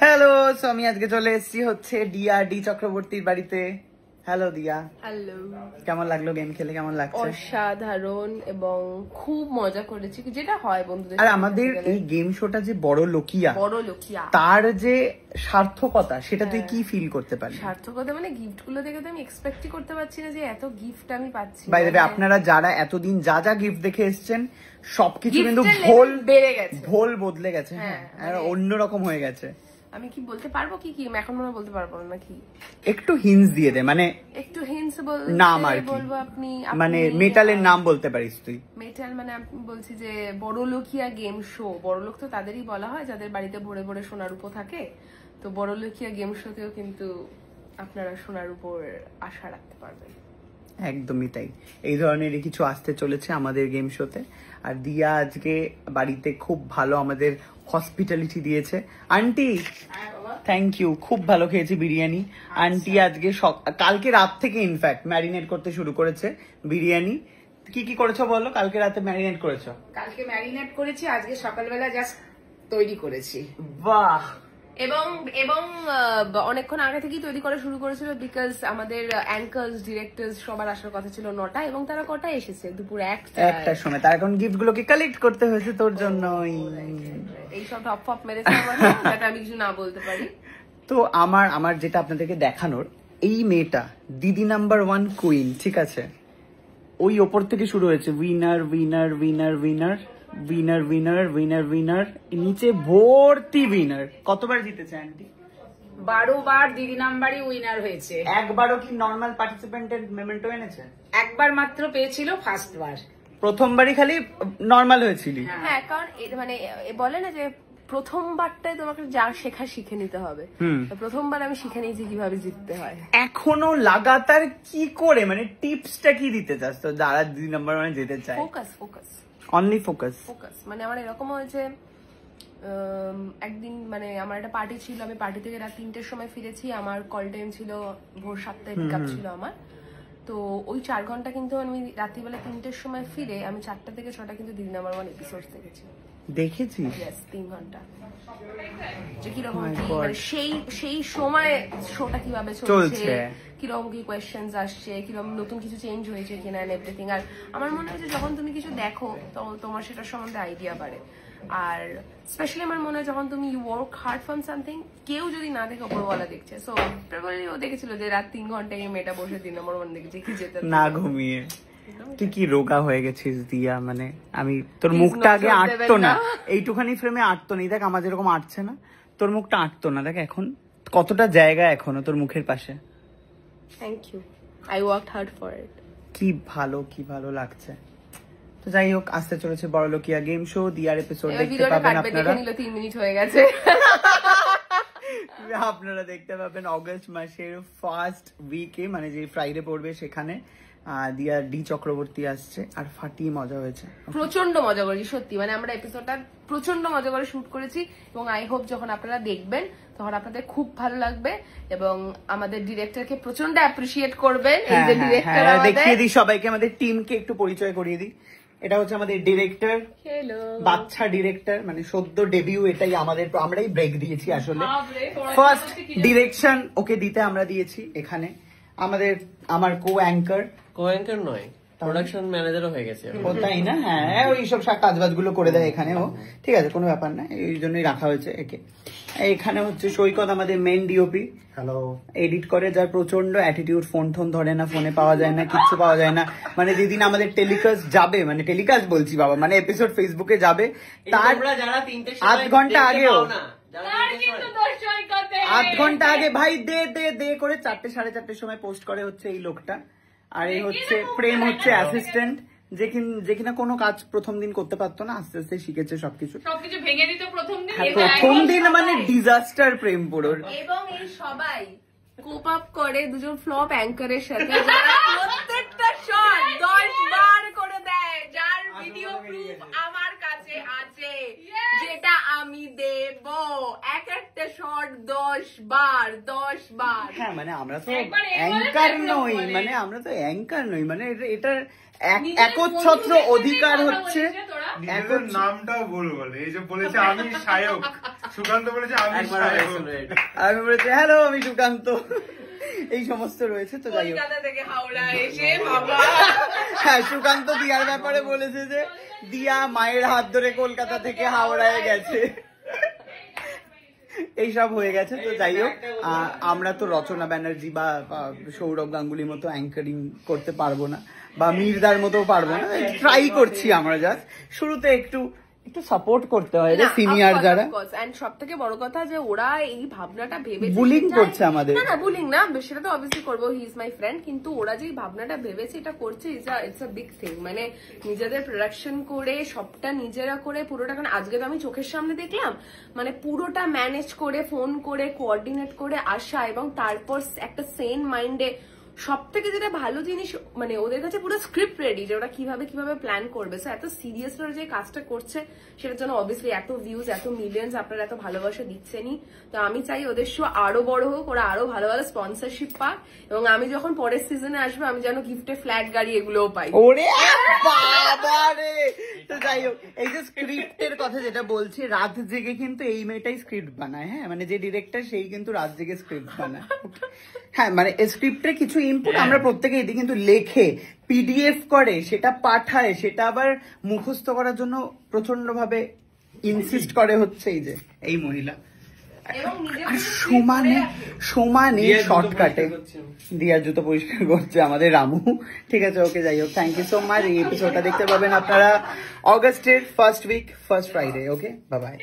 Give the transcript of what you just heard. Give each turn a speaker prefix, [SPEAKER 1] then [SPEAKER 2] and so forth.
[SPEAKER 1] Hello, so আমি আজকে চলে এসেছি হচ্ছে ডি চক্রবর্তীর বাড়িতে। হ্যালো দিয়া।
[SPEAKER 2] হ্যালো।
[SPEAKER 1] কেমন লাগলো গেম খেলে? কেমন লাগছে?
[SPEAKER 2] অসাধারণ এবং খুব মজা করেছি, যেটা হয় বন্ধুদের।
[SPEAKER 1] আর আমাদের এই গেম শোটা যে বড় লোকিয়া তার যে সার্থকতা, সেটা তুই কি ফিল করতে পারলি?
[SPEAKER 2] সার্থকতা মানে গিফট গুলো দেখে তো আমি এক্সপেক্টই করতে পারছি না যে এত গিফট আমি পাচ্ছি।
[SPEAKER 1] বাই দ্য ওয়ে, আপনারা যারা এতদিন যা যা গিফট দেখে এসেছেন সবকিছু কিন্তু
[SPEAKER 2] বেড়ে গেছে,
[SPEAKER 1] ভোল বদলে গেছে। হ্যাঁ, অন্যরকম হয়ে গেছে।
[SPEAKER 2] আমি কি বলতে পারবো কি কি এখন মনে বলতে পারবো না কি?
[SPEAKER 1] একটু হিন্টস দিয়ে দে, মানে
[SPEAKER 2] একটু হিন্টস
[SPEAKER 1] নাম আর কি
[SPEAKER 2] বলবো। আপনি
[SPEAKER 1] মানে মেটালের নাম বলতে পারিস তুই?
[SPEAKER 2] মেটাল মানে আমি বলছি যে বড়লোকিয়া গেম শো। বড়লোক তো তাদেরই বলা হয় যাদের বাড়িতে ভরে ভরে সোনার উপর থাকে। তো বড়লোকিয়া গেম শোতেও কিন্তু আপনারা সোনার উপর আশা রাখতে পারবেন।
[SPEAKER 1] একদমই তাই। এই ধরনেরই কিছু আসতে চলেছে আমাদের গেম শোতে। আর দিয়া আজকে বাড়িতে খুব ভালো আমাদের হসপিটালিটি দিয়েছে। আন্টি থ্যাংক ইউ, খুব ভালো খেয়েছি বিরিয়ানি। আন্টি আজকে কালকে রাত থেকে ইনফ্যাক্ট ম্যারিনেট করতে শুরু করেছে বিরিয়ানি। কি কি করেছো বলো? কালকে রাতে ম্যারিনেট করেছো?
[SPEAKER 3] কালকে ম্যারিনেট করেছি, আজকে সকালবেলা জাস্ট তৈরি করেছি।
[SPEAKER 1] বাহ।
[SPEAKER 2] এবং এবং অনেকক্ষণ আগে থেকেই তৈরি করা শুরু করেছিল, বিকজ আমাদের অ্যাঙ্কার্স ডিরেক্টরস সবার আসার কথা ছিল 9টা, এবং তারা কটায় এসেছে? দুপুর 1টার
[SPEAKER 1] সময়। তার এখন গিফট গুলোকে কালেক্ট করতে হয়েছে তোর জন্য।
[SPEAKER 2] এইসব টপ ফপ মেরেছে আমার, যাতে আমি কিছু না বলতে পারি।
[SPEAKER 1] তো আমার যেটা আপনাদেরকে দেখানোর, এই মেয়েটা দিদি নাম্বার 1 কুইন, ঠিক আছে? ওই ওপর থেকে শুরু হয়েছে winner winner winner winner winner winner winner winner, নিচে ভর্তি উইনার। কতবার জিতেছে আন্টি?
[SPEAKER 3] 12 বার দিদি নাম্বারই উইনার হয়েছে।
[SPEAKER 1] একবারও কি নর্মাল পার্টিসিপেন্টের মেমেন্টো এনেছে?
[SPEAKER 3] একবার মাত্র পেয়েছিল, ফার্স্ট বার।
[SPEAKER 1] প্রথমবারই খালি নর্মাল হয়েছিল।
[SPEAKER 2] হ্যাঁ, কারণ মানে বলে না যে প্রথমবারটাই তোমাকে যা শেখা শিখে নিতে হবে। প্রথমবার আমি শিখে নিয়েছি কিভাবে জিততে হয়।
[SPEAKER 1] এখনো লাগাতার কি করে, মানে টিপসটা কি দিতে চাস তো যারা দিদি নাম্বার 1 যেতে চায়?
[SPEAKER 2] Focus focus
[SPEAKER 1] only focus.
[SPEAKER 2] মানে আমার এরকম হয়েছে, একদিন মানে আমার একটা পার্টি ছিল, আমি পার্টি থেকে রাত 3টের সময় ফিরেছি। আমার কল টাইম ছিল ভোর 7টায়, পিক আপ ছিল আমার। তো ওই 4 ঘন্টা কিন্তু আমি রাত্রিবেলা 3টের সময় ফিরে আমি 4টা থেকে 6টা কিন্তু দিদি নাম্বার 1 এপিসোড দেখেছি। 3 ঘন্টা। যে কিরকম মানে সেই সময় শোটা কিভাবে চলছে, কিরকম কি কোয়েশ্চেন্স আসছে, কিরকম নতুন কিছু চেঞ্জ হয়েছে কিনা, এভরিথিং। আর আমার মনে হয় যে যখন তুমি কিছু দেখো তখন তোমার সেটার সম্বন্ধে আইডিয়া বাড়ে। আর স্পেশালি আমার মনে হয় যখন তুমি ওয়ার্ক হার্ড ফ্রম সামথিং, কেউ যদি না দেখে ওপরওয়ালা দেখছে। সো প্রবাবলি ও দেখেছিল যে রাত 3 ঘন্টায় মেয়েটা বসে দিন আমার মনে দেখেছে কি যেতে
[SPEAKER 1] না ঘুমিয়ে। তুই কি রোগা হয়ে গেছিস দিয়া? মানে আমি তোর মুখটা আগে আটতো না, এইটুখানি ফ্রেমে আটতো না। দেখ আমার যেরকম আটছে না, তোর মুখটা আটতো না। দেখ এখন কতটা জায়গা এখনো তোর মুখের পাশে।
[SPEAKER 2] Thank you, I worked hard for it.
[SPEAKER 1] কি ভালো লাগছে। তো যাই হোক, আসতে চলেছে বড়লোকিয়া গেম শো। দিয়ার এপিসোড দেখতে পাবেন আপনারা।
[SPEAKER 2] 3 মিনিট হয়ে গেছে।
[SPEAKER 1] আপনারা দেখতে পাবেন অগস্ট মাসের ফার্স্ট উইকে, মানে যে ফ্রাইডে পড়বে সেখানে দিয়া ডি চক্রবর্তী আসছে। আর ফাটিয়ে মজা হয়েছে,
[SPEAKER 2] প্রচন্ড মজা করেছি সত্যি। মানে আমরা এপিসোডটা প্রচন্ড মজা করে শুট করেছি, এবং আই হোপ যখন আপনারা দেখবেন তখন আপনাদের খুব ভালো লাগবে, এবং আমাদের ডিরেক্টরকে প্রচন্ড অ্যাপ্রিসিয়েট করবেন। এই যে ডিরেক্টর,
[SPEAKER 1] দেখিয়ে দিই সবাইকে, আমাদের টিমকে একটু পরিচয় করিয়ে দিই। এটা হচ্ছে আমাদের ডিরেক্টর, বাচ্চা ডিরেক্টর, মানে সদ্য ডেবিউ। এটাই আমরাই ব্রেক দিয়েছি আসলে। ফার্স্ট ডিরেকশন ওকে দিতে আমরা দিয়েছি এখানে। আমার কো অ্যাঙ্কার
[SPEAKER 4] নয়, প্রোডাকশন ম্যানেজারও হয়ে গেছে।
[SPEAKER 1] ও তাই না? হ্যাঁ, ওই সব কাজবাজ গুলো করে দেয় এখানে ও। ঠিক আছে, কোনো ব্যাপার না, এই জন্যই রাখা হয়েছে একে। এখানে হচ্ছে সৈকত, আমাদের মেন ডিওপি। হ্যালো। এডিট করে, যার প্রচন্ড অ্যাটিটিউড, ফোন ধরে না, ফোনে পাওয়া যায় না, কিচ্ছু পাওয়া যায় না। মানে যেদিন আমাদের টেলিকাস্ট যাবে, মানে টেলিকাস্ট বলছি বাবা, মানে এপিসোড ফেসবুকে যাবে, তার 8 ঘন্টা আগেও, 8 ঘন্টা আগে ভাই দে করে 4টে 4:30 সময় পোস্ট করে হচ্ছে এই লোকটা। আর এই হচ্ছে প্রেম, হচ্ছে অ্যাসিস্ট্যান্ট, যে কিনা কোনো কাজ প্রথম দিন করতে পারতো না, আস্তে আস্তে শিখেছে সবকিছু
[SPEAKER 3] ভেঙে দিত প্রথম
[SPEAKER 1] দিন। মানে ডিজাস্টার প্রেম পুরো।
[SPEAKER 2] এবং এই সবাই কোপ আপ করে দুজন ফ্লপ অ্যাঙ্কারের সাথে, প্রত্যেকটা শট 10 বার করে দেয়, যার ভিডিও প্রুফ আমার কাছে আছে, যেটা আমি দেব। এক একটা শট 10 বার 10 বার।
[SPEAKER 1] হ্যাঁ মানে আমরা তো অ্যাঙ্কার নই, মানে আমরা তো অ্যাঙ্কার নই, মানে এটার একচ্ছত্র অধিকার হচ্ছে।
[SPEAKER 5] নিজেদের নামটাও বলবো, এই যে বলেছে আমি সায়ক, সুকান্ত বলেছে আমি সায়ক,
[SPEAKER 1] আমি বলেছি হ্যালো আমি সুকান্ত, এই সমস্ত রয়েছে। তো যাই হোক,
[SPEAKER 2] কলকাতা থেকে হাওড়া এসে বাবা,
[SPEAKER 1] হ্যাঁ সুকান্ত দিয়ার ব্যাপারে বলেছে যে দিয়া মায়ের হাত ধরে কলকাতা থেকে হাওড়ায় গেছে, এইসব হয়ে গেছে। তো যাই হোক, আমরা তো রচনা ব্যানার্জি বা সৌরভ গাঙ্গুলির মতো অ্যাঙ্কারিং করতে পারবো না, বা মির্দার মতো পারবো না, ট্রাই করছি আমরা। জাস্ট শুরুতে একটু সাপোর্ট করতে হয় রে সিনিয়র যারা।
[SPEAKER 2] এন্ড সবথেকে বড় কথা যে ওরা এই ভাবনাটা ভেবেছে,
[SPEAKER 1] বুলিং করছে আমাদের।
[SPEAKER 2] না বুলিং না, সেটা তো অবভিয়াসলি করবো, হি ইজ মাই ফ্রেন্ড, কিন্তু ওরা যে ভাবনাটা ভেবেছে এটা করছে, ইটস আ বিগ থিং। মানে নিজেদের প্রোডাকশন করে সবটা নিজেরা করে পুরোটা, কারণ আজকে তো আমি চোখের সামনে দেখলাম, মানে পুরোটা ম্যানেজ করে ফোন করে কোঅর্ডিনেট করে আসা, এবং তারপর একটা সেন মাইন্ডে সব থেকে যেটা ভালো জিনিস, মানে ওদের কাছে পুরো স্ক্রিপ্ট রেডি যে ওরা কিভাবে কিভাবে প্ল্যান করবে। সো এত সিরিয়াস ওরা যে কাজটা করছে সেটার জন্য অবভিয়াসলি এত ভিউজ, এত মিলিয়ন্স আপনারা এত ভালোবাসা দিচ্ছেনই। তো আমি চাই ওদের শো আরো বড় হোক, ওরা আরো ভালো ভালো স্পন্সরশিপ পাক, এবং আমি যখন পরের সিজনে আসবো আমি যেন গিফটে ফ্ল্যাট গাড়ি এগুলোও পাই।
[SPEAKER 1] ওরে বাবা রে! তো যাই হোক, এই যে স্ক্রিপ্টের কথা যেটা বলছি, রাত জেগে কিন্তু এই মেয়েটাই স্ক্রিপ্ট বানায়। হ্যাঁ মানে যে ডিরেক্টর সেই কিন্তু রাত জেগে স্ক্রিপ্ট বানায়। হ্যাঁ মানে স্ক্রিপ্টের কিছু ইনপুট আমরা প্রত্যেকেই দিই, কিন্তু লেখে পিডিএফ করে সেটা পাঠায়, সেটা আবার মুখস্থ করার জন্য প্রচন্ড ভাবে ইনসিস্ট করে হচ্ছে এই মহিলা। আর সমানে শর্টকাটে দিয়ার জুতো পরিষ্কার করছে আমাদের রামু। ঠিক আছে, ওকে, যাই হোক, থ্যাংক ইউ সো মাচ। এই এপিসোডটা দেখতে পাবেন আপনারা অগস্টের ফার্স্ট উইক, ফার্স্ট ফ্রাইডে। ওকে, বাই বাই।